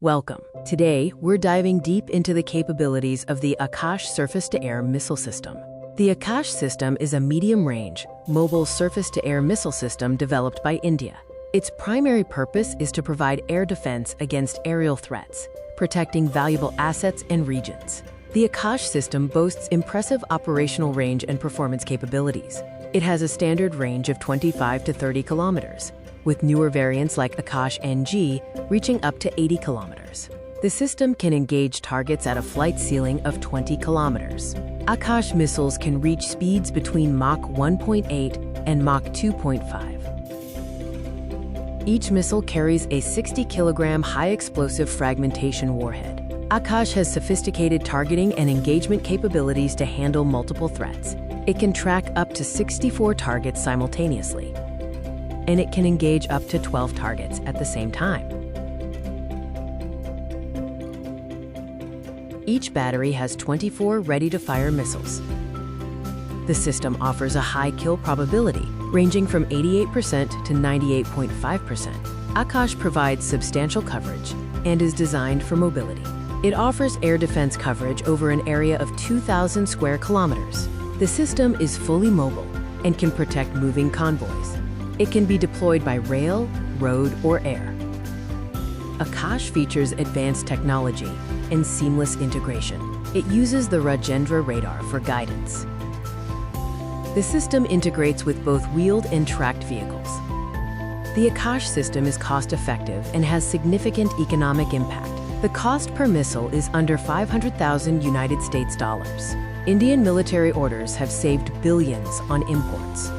Welcome. Today, we're diving deep into the capabilities of the Akash Surface-to-Air Missile System. The Akash system is a medium-range, mobile surface-to-air missile system developed by India. Its primary purpose is to provide air defense against aerial threats, protecting valuable assets and regions. The Akash system boasts impressive operational range and performance capabilities. It has a standard range of 25 to 30 kilometers, with newer variants like Akash-NG reaching up to 80 kilometers. The system can engage targets at a flight ceiling of 20 kilometers. Akash missiles can reach speeds between Mach 1.8 and Mach 2.5. Each missile carries a 60-kilogram high-explosive fragmentation warhead. Akash has sophisticated targeting and engagement capabilities to handle multiple threats. It can track up to 64 targets simultaneously, and it can engage up to 12 targets at the same time. Each battery has 24 ready-to-fire missiles. The system offers a high kill probability, ranging from 88% to 98.5%. Akash provides substantial coverage and is designed for mobility. It offers air defense coverage over an area of 2,000 square kilometers. The system is fully mobile and can protect moving convoys. It can be deployed by rail, road, or air. Akash features advanced technology and seamless integration. It uses the Rajendra radar for guidance. The system integrates with both wheeled and tracked vehicles. The Akash system is cost-effective and has significant economic impact. The cost per missile is under 500,000 United States dollars. Indian military orders have saved billions on imports.